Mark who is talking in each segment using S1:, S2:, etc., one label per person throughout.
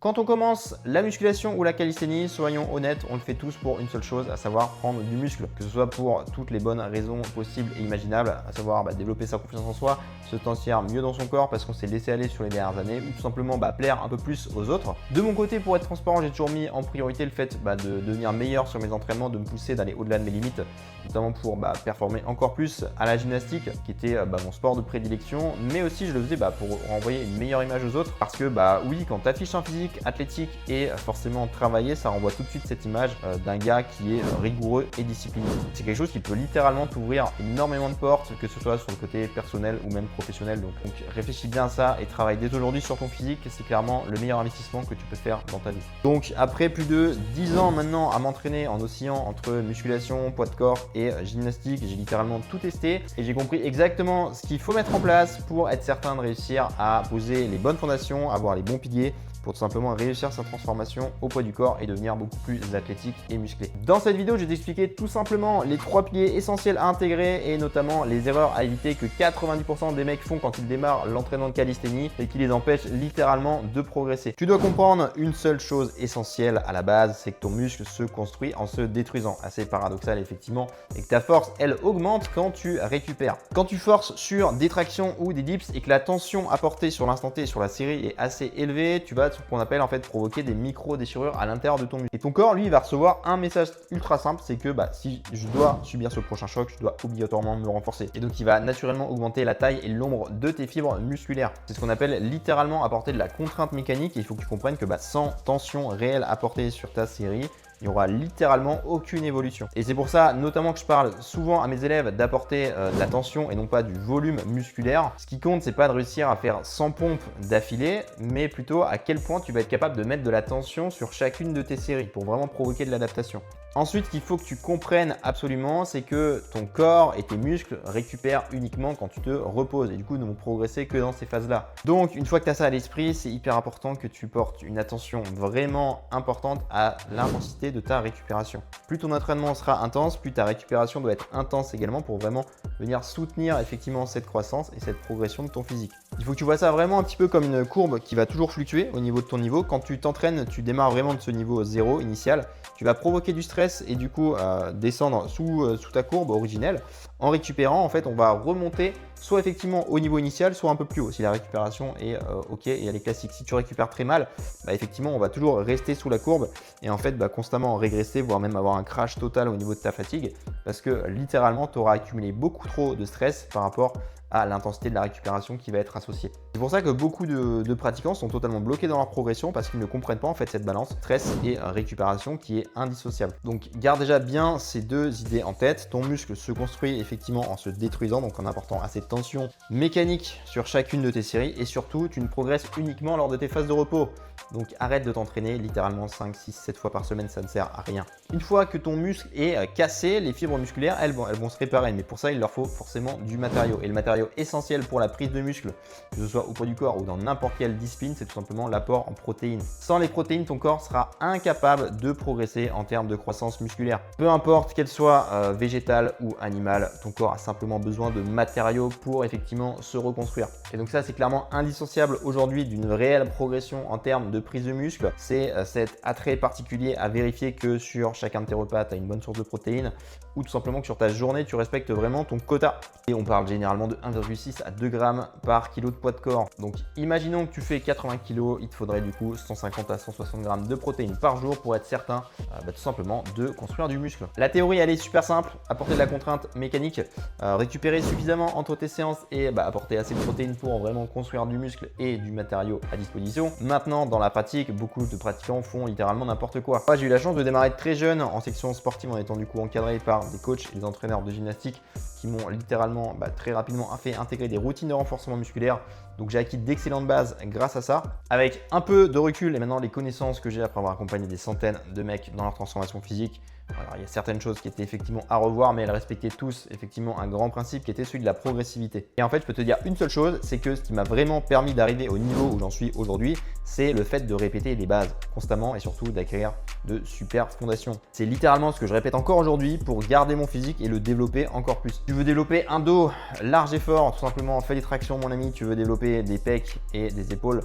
S1: Quand on commence la musculation ou la calisthénie, soyons honnêtes, on le fait tous pour une seule chose, à savoir prendre du muscle. Que ce soit pour toutes les bonnes raisons possibles et imaginables, à savoir développer sa confiance en soi, se sentir mieux dans son corps parce qu'on s'est laissé aller sur les dernières années, ou tout simplement plaire un peu plus aux autres. De mon côté, pour être transparent, j'ai toujours mis en priorité le fait de devenir meilleur sur mes entraînements, de me pousser d'aller au-delà de mes limites, notamment pour performer encore plus à la gymnastique, qui était mon sport de prédilection, mais aussi je le faisais pour renvoyer une meilleure image aux autres, parce que oui, quand tu affiches un physique athlétique et forcément travaillé, ça renvoie tout de suite cette image d'un gars qui est rigoureux et discipliné. C'est quelque chose qui peut littéralement t'ouvrir énormément de portes, que ce soit sur le côté personnel ou même professionnel. Donc réfléchis bien à ça et travaille dès aujourd'hui sur ton physique, c'est clairement le meilleur investissement que tu peux faire dans ta vie. Donc après plus de 10 ans maintenant à m'entraîner en oscillant entre musculation, poids de corps et gymnastique, j'ai littéralement tout testé et j'ai compris exactement ce qu'il faut mettre en place pour être certain de réussir à poser les bonnes fondations, avoir les bons piliers, pour tout simplement réussir sa transformation au poids du corps et devenir beaucoup plus athlétique et musclé. Dans cette vidéo, je vais t'expliquer tout simplement les 3 piliers essentiels à intégrer et notamment les erreurs à éviter que 90% des mecs font quand ils démarrent l'entraînement de calisthénie et qui les empêchent littéralement de progresser. Tu dois comprendre une seule chose essentielle à la base, c'est que ton muscle se construit en se détruisant. Assez paradoxal effectivement, et que ta force, elle, augmente quand tu récupères. Quand tu forces sur des tractions ou des dips et que la tension apportée sur l'instant T sur la série est assez élevée, tu vas ce qu'on appelle provoquer des micro-déchirures à l'intérieur de ton muscle. Et ton corps, lui, il va recevoir un message ultra simple, c'est que si je dois subir ce prochain choc, je dois obligatoirement me renforcer. Et donc, il va naturellement augmenter la taille et le nombre de tes fibres musculaires. C'est ce qu'on appelle littéralement apporter de la contrainte mécanique. Et il faut que tu comprennes que sans tension réelle apportée sur ta série, il n'y aura littéralement aucune évolution. Et c'est pour ça notamment que je parle souvent à mes élèves d'apporter de la tension et non pas du volume musculaire. Ce qui compte, c'est pas de réussir à faire 100 pompes d'affilée, mais plutôt à quel point tu vas être capable de mettre de la tension sur chacune de tes séries pour vraiment provoquer de l'adaptation. Ensuite, ce qu'il faut que tu comprennes absolument, c'est que ton corps et tes muscles récupèrent uniquement quand tu te reposes et du coup ne vont progresser que dans ces phases-là. Donc, une fois que tu as ça à l'esprit, c'est hyper important que tu portes une attention vraiment importante à l'intensité de ta récupération. Plus ton entraînement sera intense, plus ta récupération doit être intense également pour vraiment venir soutenir effectivement cette croissance et cette progression de ton physique. Il faut que tu vois ça vraiment un petit peu comme une courbe qui va toujours fluctuer au niveau de ton niveau. Quand tu t'entraînes, tu démarres vraiment de ce niveau 0 initial. Tu vas provoquer du stress et du coup descendre sous ta courbe originelle. En récupérant, en fait, on va remonter soit effectivement au niveau initial, soit un peu plus haut si la récupération est OK et elle est classique. Si tu récupères très mal, effectivement, on va toujours rester sous la courbe et en fait constamment régresser, voire même avoir un crash total au niveau de ta fatigue parce que littéralement, tu auras accumulé beaucoup trop de stress par rapport à l'intensité de la récupération qui va être associée. C'est pour ça que beaucoup de pratiquants sont totalement bloqués dans leur progression parce qu'ils ne comprennent pas en fait cette balance stress et récupération qui est indissociable. Donc garde déjà bien ces deux idées en tête. Ton muscle se construit effectivement en se détruisant, donc en apportant assez de tension mécanique sur chacune de tes séries et surtout tu ne progresses uniquement lors de tes phases de repos. Donc arrête de t'entraîner littéralement 5, 6, 7 fois par semaine, ça ne sert à rien. Une fois que ton muscle est cassé, les fibres musculaires, elles vont se réparer. Mais pour ça, il leur faut forcément du matériau. Et le matériau essentiel pour la prise de muscle, que ce soit au poids du corps ou dans n'importe quelle discipline, c'est tout simplement l'apport en protéines. Sans les protéines, ton corps sera incapable de progresser en termes de croissance musculaire. Peu importe qu'elle soit végétale ou animale, ton corps a simplement besoin de matériaux pour effectivement se reconstruire. Et donc ça, c'est clairement indissociable aujourd'hui d'une réelle progression en termes de prise de muscle. C'est cet attrait particulier à vérifier que sur chacun de tes repas, tu as une bonne source de protéines ou tout simplement que sur ta journée, tu respectes vraiment ton quota. Et on parle généralement de 1,6 à 2 grammes par kilo de poids de corps. Donc imaginons que tu fais 80 kg, il te faudrait du coup 150 à 160 grammes de protéines par jour pour être certain tout simplement de construire du muscle. La théorie, elle est super simple, apporter de la contrainte mécanique, récupérer suffisamment entre tes séances et apporter assez de protéines pour vraiment construire du muscle et du matériau à disposition. Maintenant, dans la pratique, beaucoup de pratiquants font littéralement n'importe quoi. Moi, j'ai eu la chance de démarrer très jeune en section sportive en étant du coup encadré par des coachs et des entraîneurs de gymnastique qui m'ont littéralement très rapidement fait intégrer des routines de renforcement musculaire. Donc j'ai acquis d'excellentes bases grâce à ça. Avec un peu de recul et maintenant les connaissances que j'ai après avoir accompagné des centaines de mecs dans leur transformation physique, Alors, il y a certaines choses qui étaient effectivement à revoir, mais elles respectaient tous effectivement un grand principe qui était celui de la progressivité. Et en fait, je peux te dire une seule chose, c'est que ce qui m'a vraiment permis d'arriver au niveau où j'en suis aujourd'hui, c'est le fait de répéter les bases constamment et surtout d'acquérir de super fondations. C'est littéralement ce que je répète encore aujourd'hui pour garder mon physique et le développer encore plus. Tu veux développer un dos large et fort, tout simplement fais des tractions mon ami. Tu veux développer des pecs et des épaules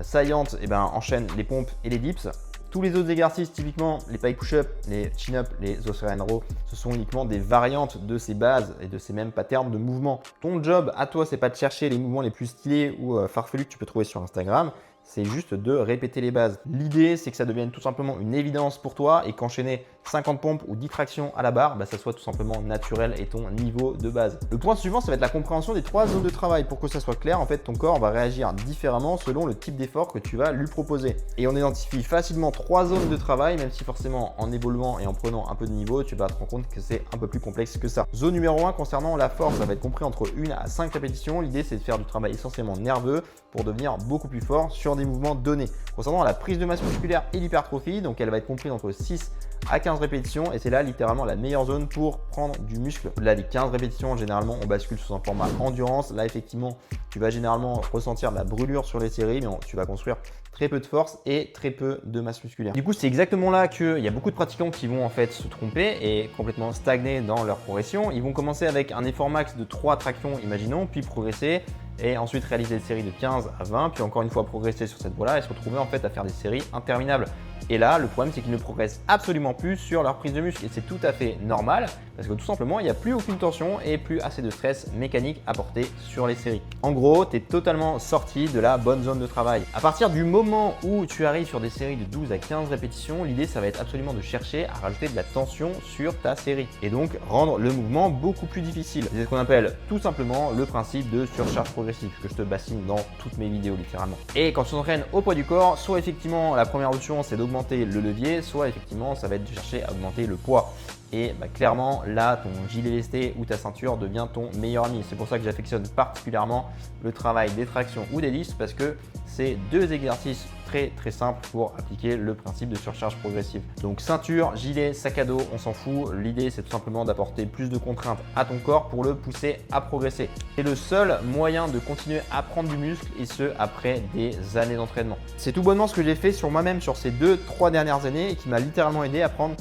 S1: saillantes, et ben enchaîne les pompes et les dips. Tous les autres exercices, typiquement les pike push-up, les chin-up, les Australian row, ce sont uniquement des variantes de ces bases et de ces mêmes patterns de mouvements. Ton job à toi, c'est pas de chercher les mouvements les plus stylés ou farfelus que tu peux trouver sur Instagram, c'est juste de répéter les bases. L'idée, c'est que ça devienne tout simplement une évidence pour toi et qu'enchaîner 50 pompes ou 10 tractions à la barre, ça soit tout simplement naturel et ton niveau de base. Le point suivant, ça va être la compréhension des 3 zones de travail. Pour que ça soit clair, en fait, ton corps va réagir différemment selon le type d'effort que tu vas lui proposer. Et on identifie facilement 3 zones de travail, même si forcément en évoluant et en prenant un peu de niveau, tu vas te rendre compte que c'est un peu plus complexe que ça. Zone numéro 1, concernant la force, ça va être compris entre 1 à 5 répétitions. L'idée, c'est de faire du travail essentiellement nerveux pour devenir beaucoup plus fort sur des mouvements donnés. Concernant la prise de masse musculaire et l'hypertrophie, donc elle va être comprise entre 6 à 15 répétitions et c'est là littéralement la meilleure zone pour prendre du muscle. Au-delà des 15 répétitions, généralement on bascule sous un format endurance. Là effectivement, tu vas généralement ressentir de la brûlure sur les séries, mais tu vas construire très peu de force et très peu de masse musculaire. Du coup, c'est exactement là qu'il y a beaucoup de pratiquants qui vont en fait se tromper et complètement stagner dans leur progression. Ils vont commencer avec un effort max de 3 tractions, imaginons, puis progresser et ensuite réaliser des séries de 15 à 20, puis encore une fois progresser sur cette voie-là et se retrouver en fait à faire des séries interminables. Et là, le problème, c'est qu'ils ne progressent absolument plus sur leur prise de muscle et c'est tout à fait normal parce que tout simplement, il n'y a plus aucune tension et plus assez de stress mécanique apporté sur les séries. En gros, tu es totalement sorti de la bonne zone de travail. À partir du moment où tu arrives sur des séries de 12 à 15 répétitions, l'idée, ça va être absolument de chercher à rajouter de la tension sur ta série et donc rendre le mouvement beaucoup plus difficile. C'est ce qu'on appelle tout simplement le principe de surcharge progressive que je te bassine dans toutes mes vidéos littéralement. Et quand tu t'entraînes au poids du corps, soit effectivement la première option, c'est d'augmenter le levier, soit effectivement ça va être de chercher à augmenter le poids. Et clairement là ton gilet lesté ou ta ceinture devient ton meilleur ami. C'est pour ça que j'affectionne particulièrement le travail des tractions ou des lifts parce que c'est 2 exercices très simples pour appliquer le principe de surcharge progressive. Donc ceinture, gilet, sac à dos, on s'en fout. L'idée c'est tout simplement d'apporter plus de contraintes à ton corps pour le pousser à progresser. C'est le seul moyen de continuer à prendre du muscle et ce après des années d'entraînement. C'est tout bonnement ce que j'ai fait sur moi-même sur ces 2-3 dernières années et qui m'a littéralement aidé à prendre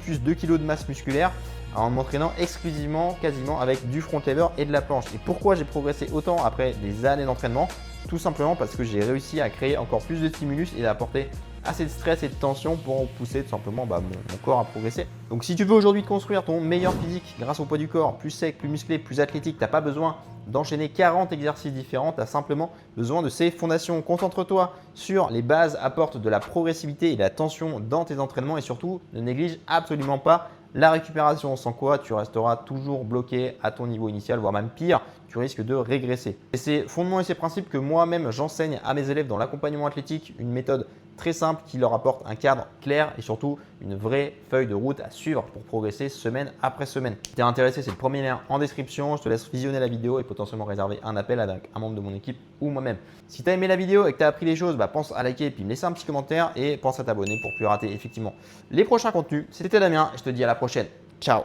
S1: plus de 2 kg de masse musculaire en m'entraînant exclusivement quasiment avec du front lever et de la planche. Et pourquoi j'ai progressé autant après des années d'entraînement? Tout simplement parce que j'ai réussi à créer encore plus de stimulus et à apporter assez de stress et de tension pour pousser tout simplement mon corps à progresser. Donc si tu veux aujourd'hui te construire ton meilleur physique grâce au poids du corps, plus sec, plus musclé, plus athlétique, tu n'as pas besoin d'enchaîner 40 exercices différents, tu as simplement besoin de ces fondations. Concentre-toi sur les bases, apporte de la progressivité et de la tension dans tes entraînements et surtout ne néglige absolument pas la récupération, sans quoi tu resteras toujours bloqué à ton niveau initial, voire même pire, tu risques de régresser. Et ces fondements et ces principes que moi-même j'enseigne à mes élèves dans l'accompagnement athlétique, une méthode très simple qui leur apporte un cadre clair et surtout une vraie feuille de route à suivre pour progresser semaine après semaine. Si tu es intéressé, c'est le premier lien en description. Je te laisse visionner la vidéo et potentiellement réserver un appel avec un membre de mon équipe ou moi-même. Si tu as aimé la vidéo et que tu as appris les choses, pense à liker et puis me laisser un petit commentaire et pense à t'abonner pour plus rater effectivement les prochains contenus. C'était Damien et je te dis à la prochaine. Ciao!